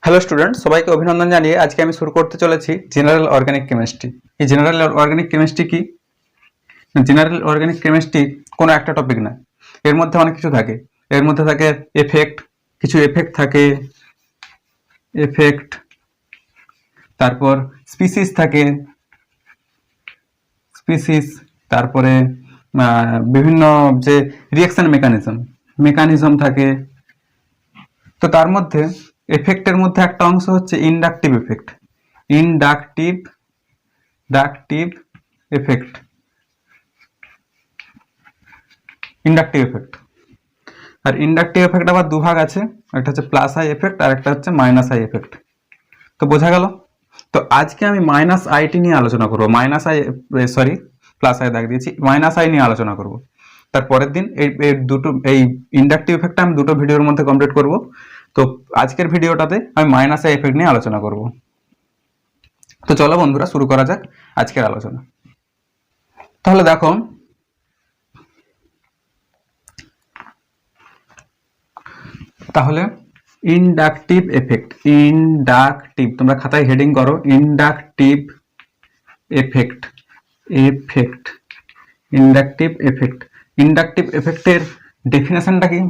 Hello student, সবাইকে অভিনন্দন জানিয়ে আজকে আমি শুরু করতে চলেছি জেনারেল অর্গানিক কেমিস্ট্রি। এই জেনারেল অর্গানিক কেমিস্ট্রি কি? জেনারেল অর্গানিক কেমিস্ট্রি কোনো একটা টপিক না, এর মধ্যে অনেক কিছু থাকে। এর মধ্যে থাকে এফেক্ট, কিছু এফেক্ট থাকে, এফেক্ট, তারপর স্পিসিস থাকে, স্পিসিস, তারপরে বিভিন্ন যে রিঅ্যাকশন মেকানিজম থাকে। তো তার মধ্যে এফেক্টের মধ্যে একটা অংশ হচ্ছে ইন্ডাকটিভ এফেক্ট, ইন্ডাকটিভ ডাকটিভ এফেক্ট, ইন্ডাকটিভ এফেক্ট। আর ইন্ডাকটিভ এফেক্ট আবার দুভাগ আছে, একটা হচ্ছে প্লাস আই এফেক্ট আর একটা হচ্ছে মাইনাস আই এফেক্ট। তো বোঝা গেল। তো আজকে আমি মাইনাস আইটি নিয়ে আলোচনা করব, প্লাস আই দাগ দিয়েছি, মাইনাস আই নিয়ে আলোচনা করব। তার পরের দিন এই ইন্ডাকটিভ এফেক্টটা আমি দুটো ভিডিওর মধ্যে কমপ্লিট করব। তো আজকের ভিডিওটাতে আমি মাইনাস আই এফেক্ট নিয়ে আলোচনা করব। তো চলো বন্ধুরা, শুরু করা যাক আজকের আলোচনা। তাহলে দেখো, তাহলে ইন্ডাকটিভ এফেক্ট, ইন্ডাকটিভ, তোমরা খাতায় হেডিং করো inductive effect, effect, inductive effect. Inductive এফেক্টের ডেফিনেশনটা কি?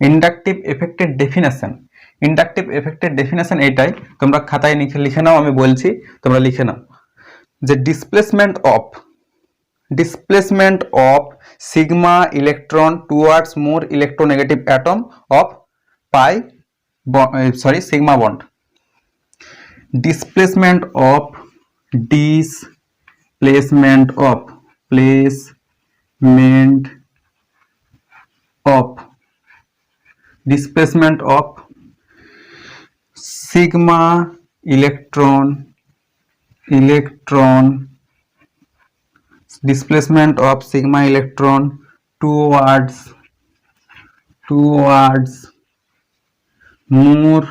ইন্ডাকটিভ এফেক্টের ডেফিনেশন, ইন্ডাকটিভ এফেক্টের ডেফিনেশন এইটাই, তোমরা খাতায় লিখে নাও, আমি বলছি তোমরা লিখে নাও, যে displacement of sigma electron towards more electronegative atom of sigma bond. Displacement of sigma electron towards more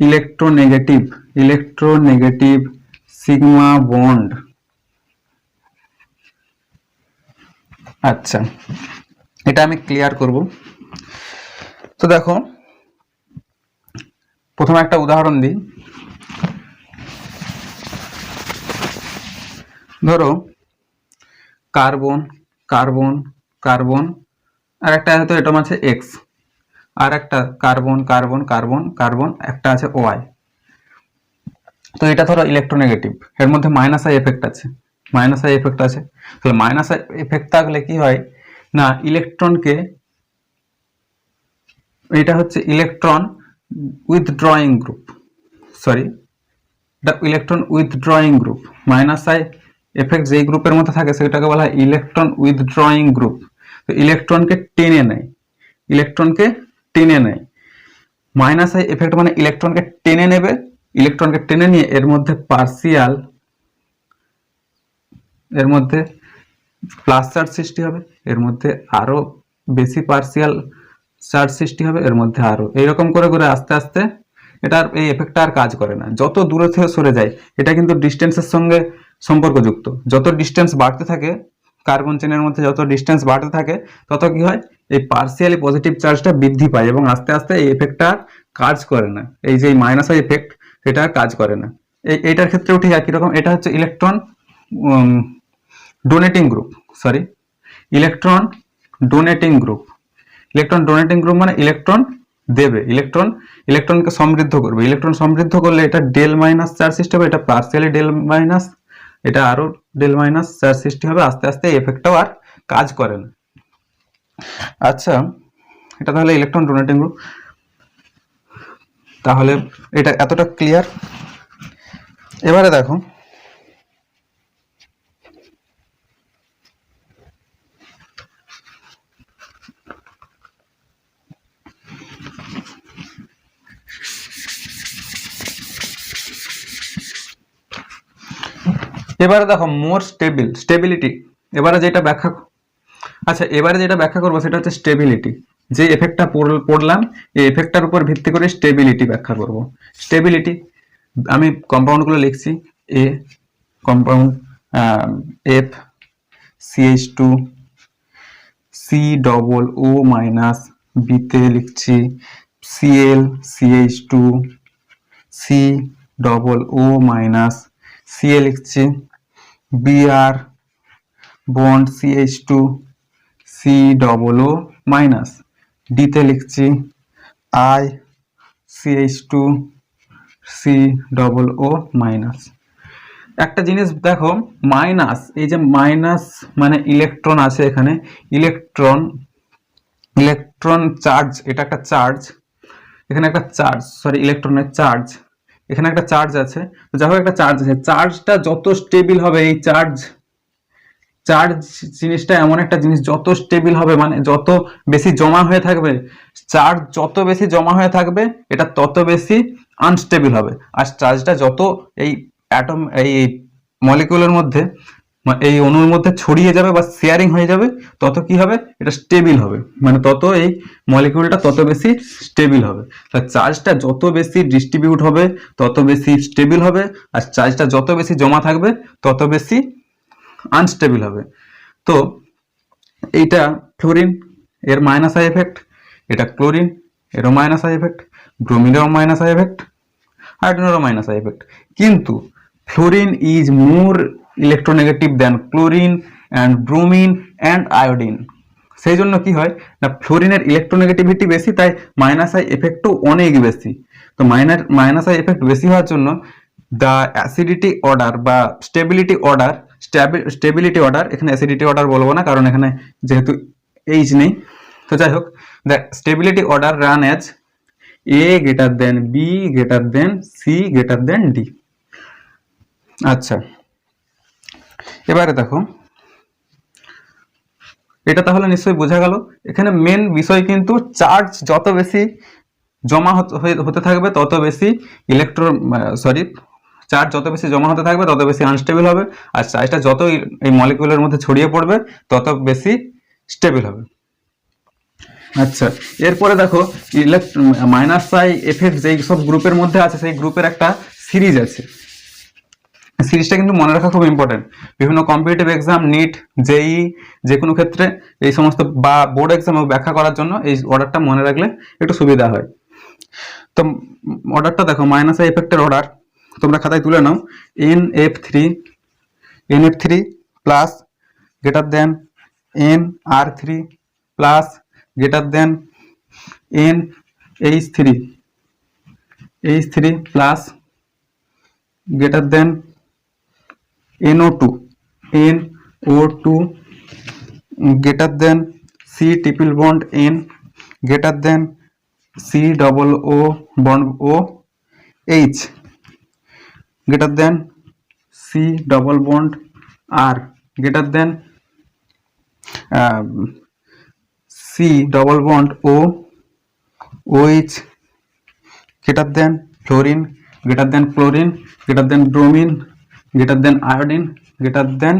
electronegative sigma bond. আচ্ছা, এটা আমি ক্লিয়ার করব। তো দেখো, প্রথমে একটা উদাহরণ দিই। ধরো কার্বন, কার্বন, কার্বন, আর একটা হয়তো এটম আছে এক্স, আর একটা কার্বন, কার্বন, কার্বন, কার্বন, একটা আছে ওয়াই। তো এটা ধরো ইলেকট্রোনেগেটিভ, এর মধ্যে মাইনাস আই এফেক্ট আছে, মাইনাস আই এফেক্ট আছে। তাহলে মাইনাস আই এফেক্ট থাকলে কি হয় না, ইলেকট্রনকে, এটা হচ্ছে ইলেকট্রন উইথড্রয়িং গ্রুপ, এটা electron withdrawing group. Minus I effect যেই গ্রুপের মধ্যে থাকে সেটাকে বলা হয় ইলেকট্রন উইথড্রয়িং গ্রুপ। তো ইলেকট্রনকে টেনে নেয়, মাইনাস আই এফেক্ট মানে ইলেকট্রনকে টেনে নেবে, ইলেকট্রনকে টেনে নিয়ে এর মধ্যে প্লাস চার্জ সৃষ্টি হবে, এর মধ্যে আরো বেশি পার্সিয়াল চার্জ সৃষ্টি হবে, এর মধ্যে আরো এইরকম করে করে আস্তে আস্তে এটার এই এফেক্টটা আর কাজ করে না। যত দূরে থেকে সরে যায়, এটা কিন্তু ডিস্টেন্সের সঙ্গে সম্পর্কযুক্ত। যত ডিস্টেন্স বাড়তে থাকে, কার্বন চেনের মধ্যে যত ডিস্টেন্স বাড়তে থাকে, তত কি হয়, এই পার্সিয়ালি পজিটিভ চার্জটা বৃদ্ধি পায় এবং আস্তে আস্তে এই এফেক্টটা কাজ করে না। এই যে মাইনাস আই এফেক্ট, এটা কাজ করে না। এইটার ক্ষেত্রেও ঠিক একই রকম। এটা হচ্ছে electron donating group, electron donating group মানে ইলেকট্রন দেবে, ইলেকট্রনকে সমৃদ্ধ করবে। ইলেকট্রন সমৃদ্ধ করলে এটা ডেল মাইনাস চার্জ সৃষ্টি হবে, এটা পার্সিয়ালি ডেল মাইনাস, এটা আরো ডেল মাইনাস চার্জ সৃষ্টি হবে। আস্তে আস্তে এই এফেক্টটাও আর কাজ করে না। আচ্ছা, এটা তাহলে ইলেকট্রন ডোনেটিং গ্রুপ। তাহলে এটা এতটা ক্লিয়ার। এবারে দেখো, মোর স্টেবিলিটি। এবারে যেটা ব্যাখ্যা করবো সেটা হচ্ছে স্টেবিলিটি। যে এফেক্টটা পড়লাম, এই এফেক্টটার উপর ভিত্তি করে স্টেবিলিটি ব্যাখ্যা করব। স্টেবিলিটি, আমি কম্পাউন্ডগুলো লিখছি। A compound, F CH2, C double O minus, বিতে লিখছি Cl CH2 C double O minus Cl লিখছি Br bond CH2 C double O minus D তে লিখছি I CH2 C double O minus. একটা জিনিস দেখো, মাইনাস, এই যে মাইনাস মানে ইলেকট্রন আছে এখানে, ইলেকট্রন চার্জ, এটা একটা চার্জ, এখানে একটা চার্জ, সরি ইলেকট্রনের চার্জ, এখানে একটা চার্জ আছে। তো যাই হোক একটা চার্জ আছে, চার্জটা যত স্টেবল হবে, এই চার্জ জিনিসটা এমন একটা জিনিস, যত স্টেবল হবে মানে যত বেশি জমা হয়ে থাকবে, চার্জ যত বেশি জমা হয়ে থাকবে এটা তত বেশি আনস্টেবল হবে। আর চার্জটা যত এই অ্যাটম এই মলিকিউলের মধ্যে, এই অণুর মধ্যে ছড়িয়ে যাবে বা শেয়ারিং হয়ে যাবে, তত কি হবে, এটা স্টেবল হবে, মানে তত এই মলিকিউলটা তত বেশি স্টেবল হবে। তাহলে চার্জটা যত বেশি ডিস্ট্রিবিউট হবে তত বেশি স্টেবল হবে, আর চার্জটা যত বেশি জমা থাকবে তত বেশি আনস্টেবল হবে। তো এইটা ফ্লোরিন, এর মাইনাস আই এফেক্ট, এটা ক্লোরিন, এরও মাইনাস আই এফেক্ট, ব্রোমিনেরও মাইনাস আই এফেক্ট, হাইড্রোজেনেরও মাইনাস আই এফেক্ট। কিন্তু fluorine is more electronegative than chlorine and bromine and iodine. সেই জন্য কি হয় না, ফ্লোরিনের ইলেকট্রোনেগেটিভিটি বেশি, তাই মাইনাস আই এফেক্টও অনেক বেশি। তো মাইনাস আই এফেক্ট বেশি হওয়ার জন্য দ্য অ্যাসিডিটি অর্ডার বা স্টেবিলিটি অর্ডার, এখানে অ্যাসিডিটি অর্ডার বলবো না কারণ এখানে যেহেতু এইচ নেই। তো যাই হোক, the stability order run as A greater than B greater than C greater than D. আচ্ছা, এবারে দেখো, এটা তাহলে নিশ্চয়ই বোঝা গেল। এখানে মেন বিষয় কিন্তু চার্জ যত বেশি জমা হতে থাকবে তত বেশি চার্জ যত বেশি জমা হতে থাকবে তত বেশি আনস্টেবল হবে, আর চার্জটা যত এই মলিকিউলের মধ্যে ছড়িয়ে পড়বে তত বেশি স্টেবল হবে। আচ্ছা, এরপরে দেখো মাইনাস আই এফেক্ট যেই সব গ্রুপের মধ্যে আছে সেই গ্রুপের একটা সিরিজ আছে। সিরিজটা কিন্তু মনে রাখা খুব ইম্পর্টেন্ট। বিভিন্ন কম্পিটিটিভ এক্সাম, নিট, জেই, যে কোনো ক্ষেত্রে এই সমস্ত বা বোর্ড এক্সাম ব্যাখ্যা করার জন্য এই অর্ডারটা মনে রাখলে একটু সুবিধা হয়। তো অর্ডারটা দেখো, মাইনাস আই এফেক্টের অর্ডার তোমরা খাতায় তুলে নাও। NF3 plus greater than NR3 plus greater than NH3 plus greater than NO2 greater than C triple bond N greater than C double O bond O H greater than C double bond R greater than C double bond O OH greater than fluorine greater than chlorine greater than bromine greater than iodine greater than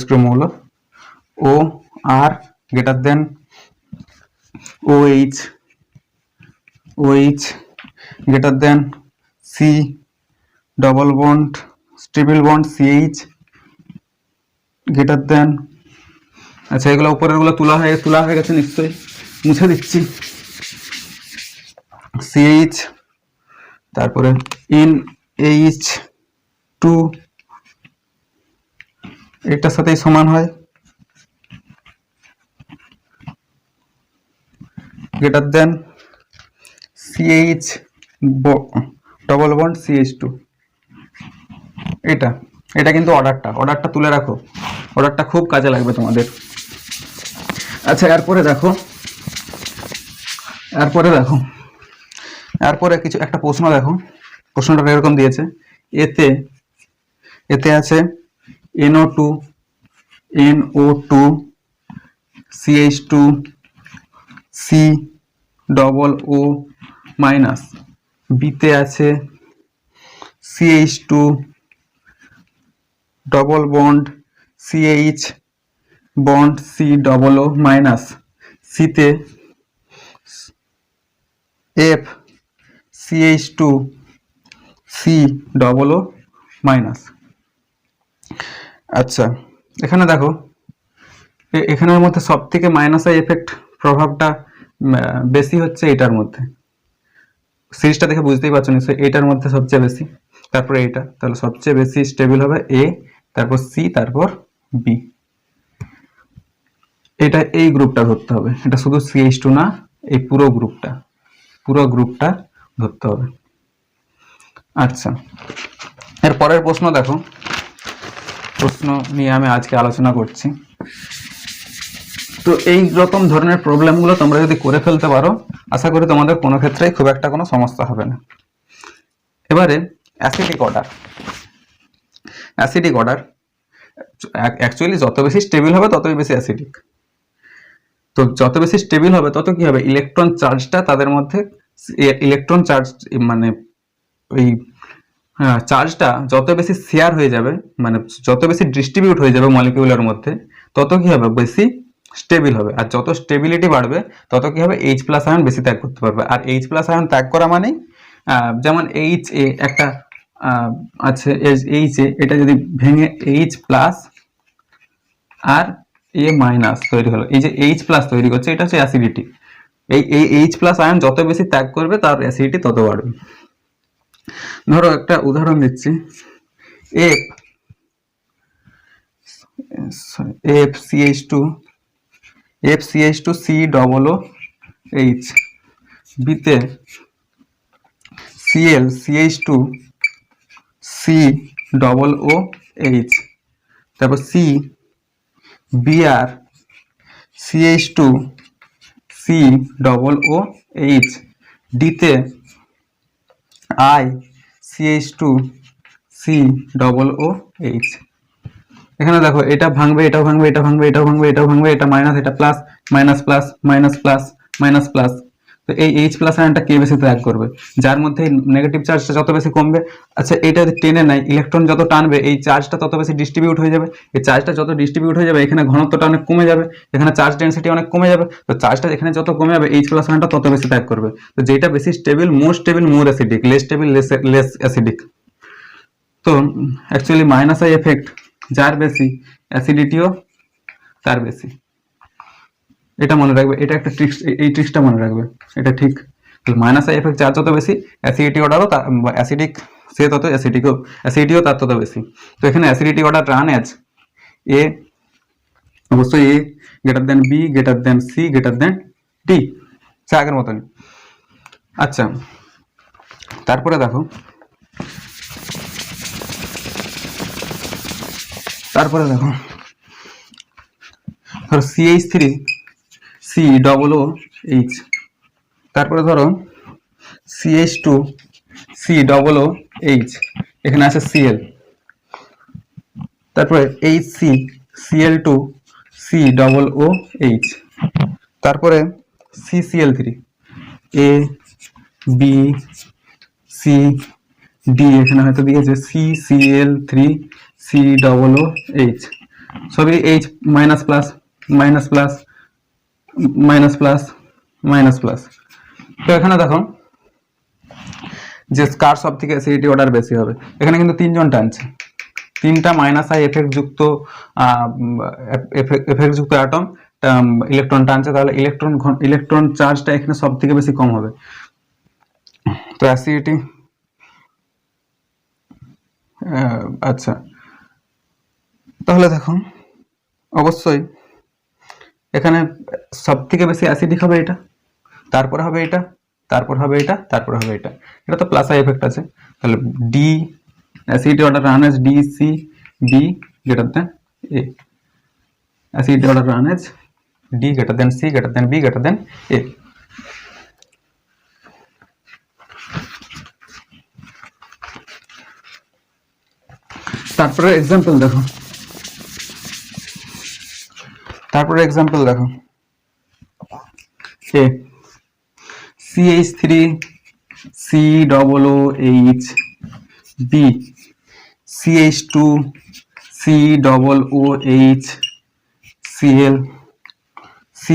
স্ক্রোমৌল ও আর greater than OH greater than C double bond triple bond CH greater than, আচ্ছা এগুলো উপরের গুলো তোলা হয়ে গেছে নিশ্চয়ই, মুছে দিচ্ছি। CH, তারপরে NH2 এটার সাথেই সমান হয় greater than CH double bond CH2। এটা কিন্তু অর্ডারটা তুলে রাখো, অর্ডারটা খুব কাজে লাগবে তোমাদের। আচ্ছা, এরপরে দেখো কিছু একটা প্রশ্ন দেখো, প্রশ্নটা এরকম দিয়েছে, এতে আছে NO2 CH2 C double O minus, বিতে আছে CH2 double bond CH bond C double O minus, সিতে F CH2 C double O minus. আচ্ছা, এখানে দেখো, এখানের মধ্যে সব থেকে মাইনাস আই এফেক্ট প্রভাবটা বেশি হচ্ছে এটার মধ্যে। সিরিজটা দেখে বুঝতেই পারছো নিশ্চয়ই, এটার মধ্যে সবচেয়ে বেশি, তারপরে এটা, তাহলে সবচেয়ে বেশি স্টেবল হবে এ, তারপর সি, তারপর বি। এটা এই গ্রুপটা ধরতে হবে, এটা শুধু CH2 না, এই পুরো গ্রুপটা ধরতে হবে। আচ্ছা, এর পরের প্রশ্ন দেখো, প্রশ্ন নিয়ে আমি আজকে আলোচনা করছি। তো এই রকম ধরনের প্রবলেমগুলো তোমরা যদি করে ফেলতে পারো, আশা করি তোমাদের কোনো ক্ষেত্রেই খুব একটা কোনো সমস্যা হবে না। এবারে অ্যাসিডিক অর্ডার অ্যাকচুয়ালি যত বেশি স্টেবল হবে ততই বেশি অ্যাসিডিক। তো যত বেশি স্টেবল হবে তত কি হবে, ইলেকট্রন চার্জটা তাদের মধ্যে, ইলেকট্রন চার্জ মানে ওই চার্জটা যত বেশি শেয়ার হয়ে যাবে, মানে যত বেশি ডিস্ট্রিবিউট হয়ে যাবে মলিকিউলের মধ্যে, তত কি হবে, বেশি স্টেবল হবে। আর যত স্টেবিলিটি বাড়বে তত কি হবে, H+ আয়ন বেশি ত্যাগ করতে পারবে। আর H+ আয়ন ত্যাগ করা মানে যেমন HA একটা আছে, HA এটা যদি ভেঙে H+ আর A- তৈরি হলো, এই যে H+ তৈরি করছে, এটা হচ্ছে অ্যাসিডিটি। এই H+ আয়ন যত বেশি ত্যাগ করবে তার অ্যাসিডিটি তত বাড়বে। ধরো একটা উদাহরণ দিচ্ছি, FCH2COOH, বিতে ClCH2COOH, তারপর BrCH2COOH, ডিতে ICH2COOH। এখানে দেখো এটা ভাঙবে, এটাও ভাঙবে, এটা ভাঙবে, এটাও ভাঙবে, এটাও ভাঙবে, এটা মাইনাস, এটা plus, minus plus, minus plus, minus plus. তো এই H+ আয়নটা কে বেশি ত্যাগ করবে, যার মধ্যে নেগেটিভ চার্জটা যত বেশি কমবে। আচ্ছা, এটা টেনে নেয়, ইলেকট্রন যত টানবে এই চার্জটা তত বেশি ডিস্ট্রিবিউট হয়ে যাবে। এই চার্জটা যত ডিস্ট্রিবিউট হয়ে যাবে, এখানে ঘনত্বটা অনেক কমে যাবে, এখানে চার্জ ডেনসিটি অনেক কমে যাবে। তো চার্জটা এখানে যত কমে যাবে, H+ আয়নটা তত বেশি ত্যাগ করবে। তো যেটা বেশি stable, more acidic, less stable, less acidic. তো অ্যাকচুয়ালি মাইনাস আই এফেক্ট যার বেশি, অ্যাসিডিটিও তার বেশি। এটা মনে রাখবে, এটা একটা ট্রিক্স, এই ট্রিক্সটা মনে রাখবে, এটা ঠিক। মাইনাস আই এফেক্ট যার যত বেশি, অ্যাসিডিটি অর্ডারও অ্যাসিডিক সে তত অ্যাসিডিটিও তার তত বেশি। তো এখানে acidity order run as A, অবশ্যই A greater than B, greater than C, greater than D, সে আগের মতনই। আচ্ছা, তারপরে দেখো, ধরো CH3COOH, তারপরে ধরো CH2COOH, এখানে আছে Cl, তারপরে HCCl2COOH, তারপরে CCl3, A B C D, এখানে হয়তো দিয়েছে CCl3COOH, সবই H minus plus, minus plus, minus plus, minus plus. তো এখানে দেখো যে কার সব থেকে অ্যাসিডিটি অর্ডার বেশি হবে, এখানে কিন্তু তিনজন টানছে, তিনটা মাইনাস আই এফেক্ট যুক্ত অ্যাটম ইলেকট্রন টানছে, তাহলে ইলেকট্রন চার্জটা এখানে সব থেকে বেশি কম হবে। তো অ্যাসিডিটি, আচ্ছা, তাহলে দেখো অবশ্যই এখানে সব থেকে বেশি অ্যাসিডিক হবে এটা, তারপরে হবে এটা, তারপর হবে এটা, তারপর হবে এটা। এটা তো প্লাস আই এফেক্ট আছে, তাহলে D, acidity order run as D C B greater than A, acidity order run as D greater than C greater than B greater than A. তারপরে এক্সাম্পল দেখো, এ CH3COOH, B CH2COOH, Cl, C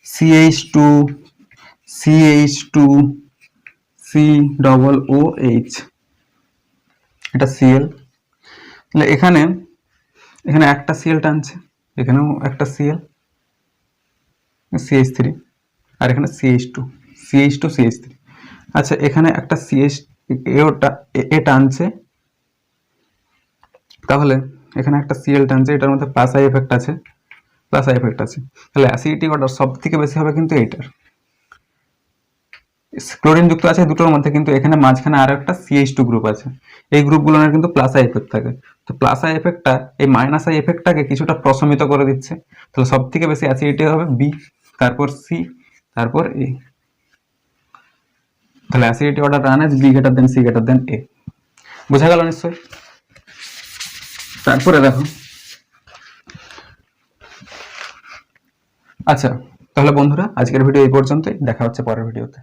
CH2CH2COOH, এটা Cl। তাহলে এখানে একটা Cl টানছে, এখানেও একটা Cl, CH3 আর এখানে CH2 আচ্ছা এখানে একটা এ টানছে, তাহলে এখানে একটা Cl টানছে, এটার মধ্যে প্লাস আই এফেক্ট আছে, তাহলে অ্যাসিডিটি অর্ডার সব থেকে বেশি হবে কিন্তু এইটার। ক্লোরিন যুক্ত আছে দুটোর মধ্যে, কিন্তু এখানে মাঝখানে আরো একটা CH2 গ্রুপ আছে, এই গ্রুপগুলোর কিন্তু প্লাস আই এফেক্ট থাকে। তো প্লাস আই এফেক্টটা এই মাইনাস আই এফেক্টটাকে কিছুটা প্রশমিত করে দিচ্ছে, তাহলে সব থেকে বেশি অ্যাসিডিটি হবে বি, তারপর সি, তারপর এ। তাহলে acidity order run as B greater than C greater than A. বোঝা গেল নিশ্চয়? তারপরে দেখো, আচ্ছা তাহলে বন্ধুরা আজকের ভিডিও এই পর্যন্তই, দেখা হচ্ছে পরের ভিডিওতে।